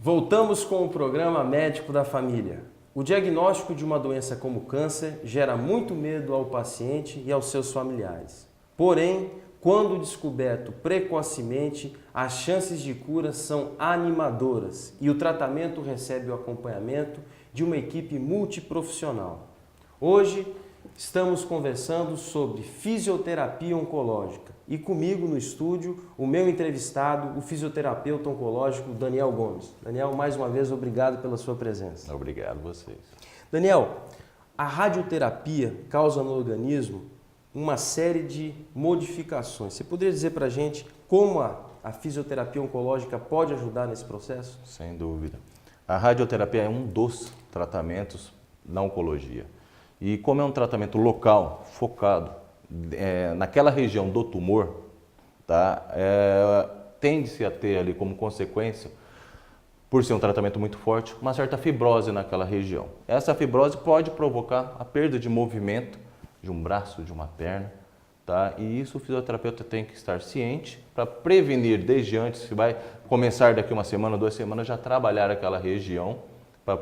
Voltamos com o programa Médico da Família. O diagnóstico de uma doença como câncer gera muito medo ao paciente e aos seus familiares. Porém, quando descoberto precocemente, as chances de cura são animadoras e o tratamento recebe o acompanhamento de uma equipe multiprofissional. Hoje, estamos conversando sobre fisioterapia oncológica e comigo no estúdio o meu entrevistado, o fisioterapeuta oncológico Daniel Gomes. Daniel, mais uma vez, obrigado pela sua presença. Obrigado a vocês. Daniel, a radioterapia causa no organismo uma série de modificações. Você poderia dizer para a gente como a fisioterapia oncológica pode ajudar nesse processo? Sem dúvida. A radioterapia é um dos tratamentos na oncologia. E como é um tratamento local, focado naquela região do tumor, tá? Tende-se a ter ali como consequência, por ser um tratamento muito forte, uma certa fibrose naquela região. Essa fibrose pode provocar a perda de movimento de um braço, de uma perna, tá? E isso o fisioterapeuta tem que estar ciente para prevenir desde antes, se vai começar daqui uma semana, 2 semanas, já trabalhar aquela região para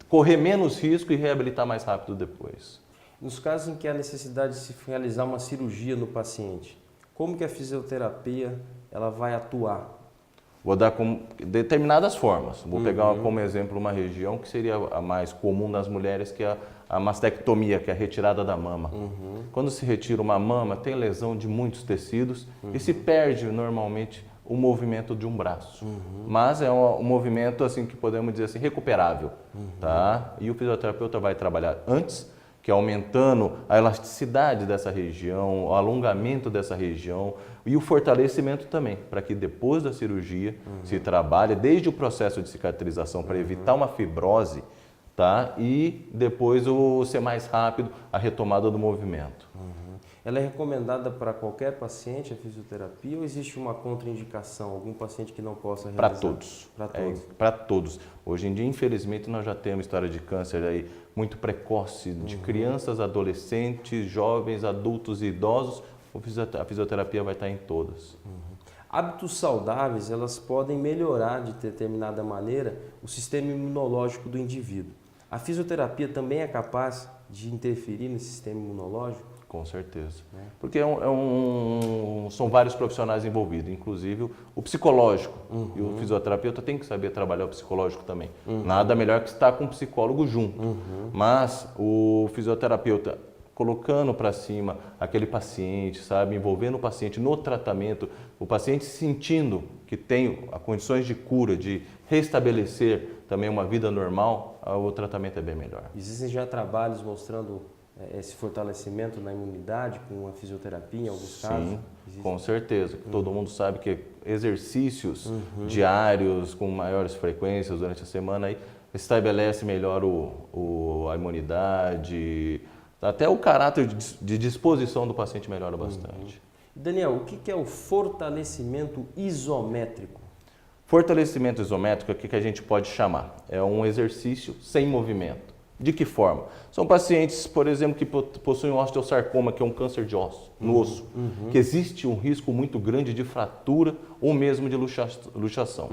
correr menos risco e reabilitar mais rápido depois. Nos casos em que há necessidade de se realizar uma cirurgia no paciente, como que a fisioterapia ela vai atuar? Vou dar com determinadas formas. Vou pegar como exemplo uma região que seria a mais comum nas mulheres, que é a mastectomia, que é a retirada da mama. Quando se retira uma mama, tem lesão de muitos tecidos e se perde normalmente o movimento de um braço. Mas é um movimento assim que podemos dizer assim recuperável, tá? E o fisioterapeuta vai trabalhar antes, que é aumentando a elasticidade dessa região, o alongamento dessa região e o fortalecimento também, para que depois da cirurgia se trabalhe desde o processo de cicatrização para evitar uma fibrose, tá? E depois ser mais rápido a retomada do movimento. Ela é recomendada para qualquer paciente, a fisioterapia, ou existe uma contraindicação, algum paciente que não possa realizar? Para todos. Para todos. Para todos. Hoje em dia, infelizmente, nós já temos história de câncer aí muito precoce, de crianças, adolescentes, jovens, adultos e idosos. A fisioterapia vai estar em todas. Hábitos saudáveis, elas podem melhorar de determinada maneira o sistema imunológico do indivíduo. A fisioterapia também é capaz de interferir nesse sistema imunológico? Com certeza. Porque são vários profissionais envolvidos, inclusive o psicológico. E o fisioterapeuta tem que saber trabalhar o psicológico também. Nada melhor que estar com um psicólogo junto. Mas o fisioterapeuta colocando para cima aquele paciente, sabe, envolvendo o paciente no tratamento, o paciente sentindo que tem condições de cura, de restabelecer também uma vida normal, o tratamento é bem melhor. Existem já trabalhos mostrando esse fortalecimento na imunidade com a fisioterapia em alguns casos? Sim, com certeza. Todo mundo sabe que exercícios diários com maiores frequências durante a semana aí estabelece melhor a imunidade, até o caráter de disposição do paciente melhora bastante. Daniel, o que é o fortalecimento isométrico? Fortalecimento isométrico, o que a gente pode chamar? É um exercício sem movimento. De que forma? São pacientes, por exemplo, que possuem osteosarcoma, que é um câncer de osso, no osso, que existe um risco muito grande de fratura ou mesmo de luxação.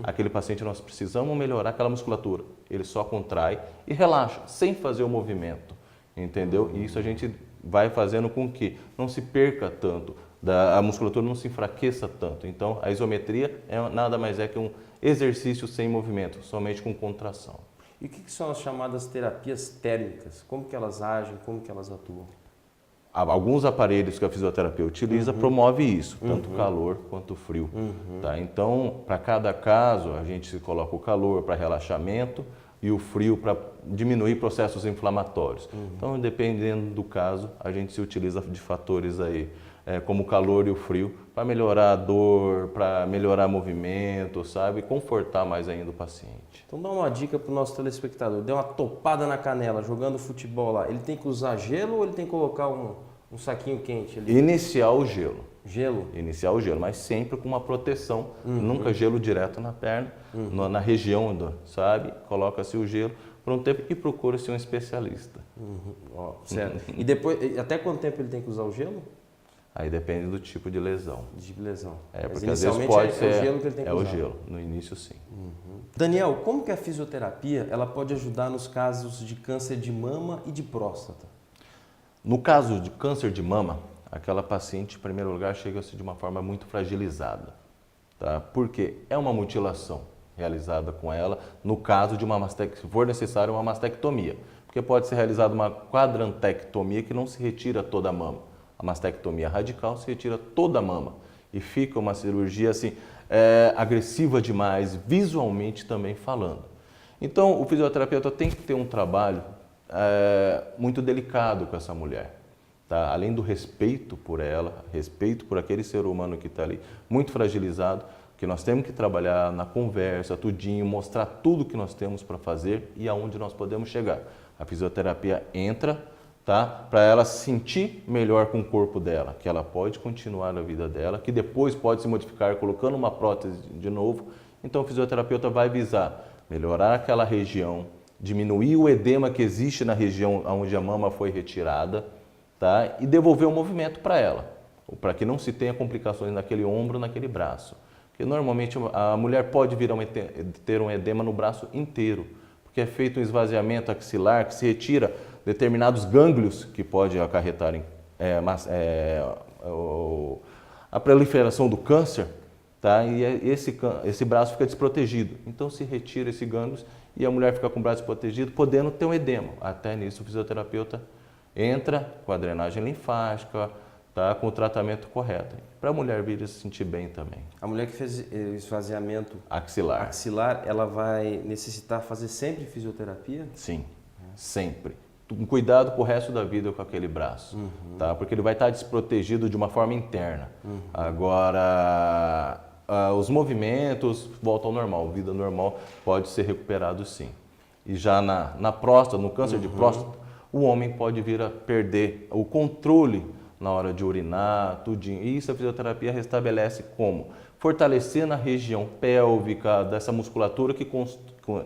Aquele paciente nós precisamos melhorar aquela musculatura. Ele só contrai e relaxa, sem fazer o movimento, entendeu? E isso a gente vai fazendo com que não se perca tanto, a musculatura não se enfraqueça tanto. Então, a isometria nada mais é que um exercício sem movimento, somente com contração. E o que são as chamadas terapias térmicas? Como que elas agem, como que elas atuam? Alguns aparelhos que a fisioterapia utiliza promove isso, tanto calor quanto frio. Tá? Então, para cada caso, a gente coloca o calor para relaxamento e o frio para diminuir processos inflamatórios. Então, dependendo do caso, a gente se utiliza de fatores aí, como o calor e o frio, para melhorar a dor, para melhorar o movimento, sabe? Confortar mais ainda o paciente. Então dá uma dica para o nosso telespectador. Deu uma topada na canela jogando futebol lá. Ele tem que usar gelo ou ele tem que colocar um saquinho quente ali? Iniciar o gelo. Gelo? Iniciar o gelo, mas sempre com uma proteção. Nunca gelo direto na perna, na região, sabe? Coloca-se o gelo por um tempo e procura-se um especialista. Certo. E depois, até quanto tempo ele tem que usar o gelo? Aí depende do tipo de lesão. De lesão. É, Mas porque às vezes inicialmente pode é ser... o gelo que ele tem que É o usar. gelo, no início sim. Daniel, como que a fisioterapia ela pode ajudar nos casos de câncer de mama e de próstata? No caso de câncer de mama, aquela paciente, em primeiro lugar, chega-se de uma forma muito fragilizada, tá? Porque é uma mutilação realizada com ela, no caso de uma mastectomia, se for necessário, uma mastectomia. Porque pode ser realizada uma quadrantectomia que não se retira toda a mama. A mastectomia radical se retira toda a mama e fica uma cirurgia assim, agressiva demais, visualmente também falando. Então, o fisioterapeuta tem que ter um trabalho muito delicado com essa mulher. Tá? Além do respeito por ela, respeito por aquele ser humano que está ali, muito fragilizado, que nós temos que trabalhar na conversa, tudinho, mostrar tudo que nós temos para fazer e aonde nós podemos chegar. A fisioterapia entra, tá? Para ela se sentir melhor com o corpo dela, que ela pode continuar a vida dela, que depois pode se modificar colocando uma prótese de novo. Então o fisioterapeuta vai visar melhorar aquela região, diminuir o edema que existe na região onde a mama foi retirada, tá? E devolver o movimento para ela, para que não se tenha complicações naquele ombro, naquele braço. Porque normalmente a mulher pode vir a ter um edema no braço inteiro, porque é feito um esvaziamento axilar que se retira determinados gânglios que pode acarretar a proliferação do câncer, tá? E esse braço fica desprotegido. Então se retira esse gânglios e a mulher fica com o braço desprotegido, podendo ter um edema. Até nisso o fisioterapeuta entra com a drenagem linfática, tá? Com o tratamento correto, para a mulher vir se sentir bem também. A mulher que fez esvaziamento axilar, ela vai necessitar fazer sempre fisioterapia? Sim, sempre. Um cuidado pro resto da vida com aquele braço, tá? Porque ele vai estar desprotegido de uma forma interna. Agora, os movimentos voltam ao normal, vida normal pode ser recuperado sim. E já na próstata, no câncer de próstata, o homem pode vir a perder o controle na hora de urinar, tudinho. E isso a fisioterapia restabelece como? Fortalecendo a região pélvica dessa musculatura que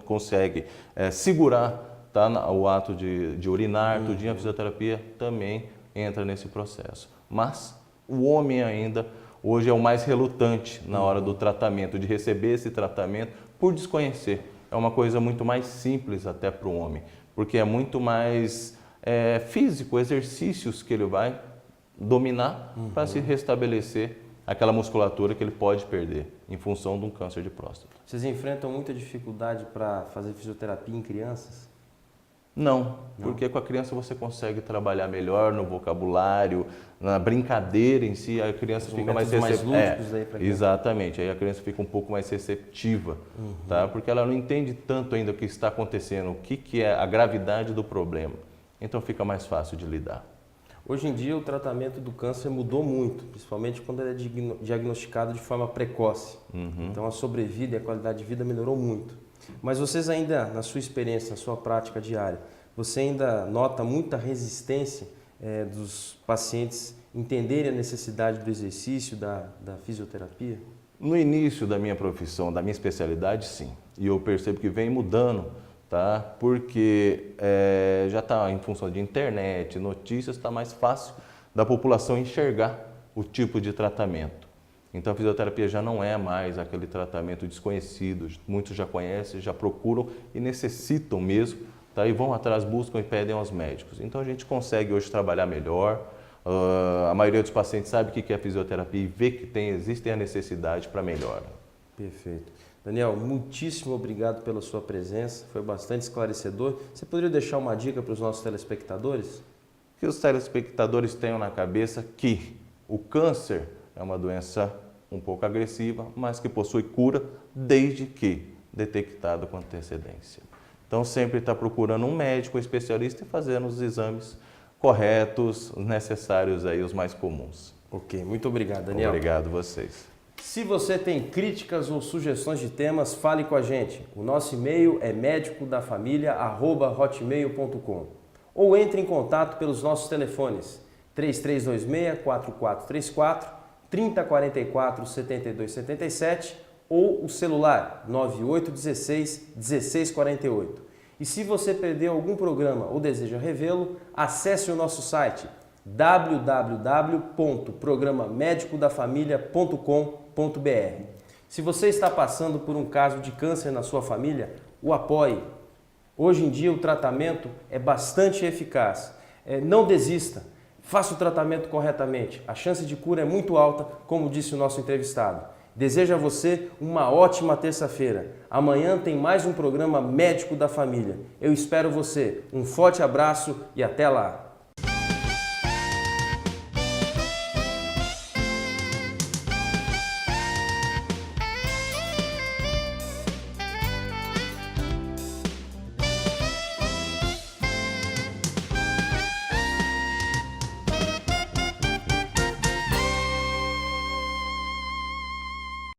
consegue segurar, tá, o ato de urinar, tudinho. A fisioterapia também entra nesse processo. Mas o homem ainda, hoje é o mais relutante na hora do tratamento, de receber esse tratamento por desconhecer. É uma coisa muito mais simples até para o homem, porque é muito mais físico, exercícios que ele vai dominar para se restabelecer aquela musculatura que ele pode perder em função de um câncer de próstata. Vocês enfrentam muita dificuldade para fazer fisioterapia em crianças? Não, porque com a criança você consegue trabalhar melhor no vocabulário, na brincadeira em si, a criança fica mais receptiva. Exatamente, aí a criança fica um pouco mais receptiva, tá? Porque ela não entende tanto ainda o que está acontecendo, o que é a gravidade do problema. Então fica mais fácil de lidar. Hoje em dia o tratamento do câncer mudou muito, principalmente quando ele é diagnosticado de forma precoce. Então a sobrevida e a qualidade de vida melhorou muito. Mas vocês ainda, na sua experiência, na sua prática diária, você ainda nota muita resistência dos pacientes entenderem a necessidade do exercício, da fisioterapia? No início da minha profissão, da minha especialidade, sim. E eu percebo que vem mudando, tá? Porque já está em função de internet, notícias, está mais fácil da população enxergar o tipo de tratamento. Então a fisioterapia já não é mais aquele tratamento desconhecido, muitos já conhecem, já procuram e necessitam mesmo, tá? E vão atrás, buscam e pedem aos médicos. Então a gente consegue hoje trabalhar melhor, a maioria dos pacientes sabe o que é fisioterapia e vê que existe a necessidade para melhora. Perfeito. Daniel, muitíssimo obrigado pela sua presença, foi bastante esclarecedor. Você poderia deixar uma dica para os nossos telespectadores? Que os telespectadores tenham na cabeça que o câncer é uma doença um pouco agressiva, mas que possui cura desde que detectado com antecedência. Então sempre está procurando um médico, um especialista e fazendo os exames corretos, os necessários aí, os mais comuns. Ok, muito obrigado, Daniel. Obrigado a vocês. Se você tem críticas ou sugestões de temas, fale com a gente. O nosso e-mail é medicodafamilia@hotmail.com ou entre em contato pelos nossos telefones 3326-4434, 3044-7277 ou o celular 9816-1648. E se você perdeu algum programa ou deseja revê-lo, acesse o nosso site www.programamedicodafamilia.com.br. Se você está passando por um caso de câncer na sua família, o apoie. Hoje em dia o tratamento é bastante eficaz. Não desista, faça o tratamento corretamente. A chance de cura é muito alta, como disse o nosso entrevistado. Desejo a você uma ótima terça-feira. Amanhã tem mais um programa Médico da Família. Eu espero você. Um forte abraço e até lá!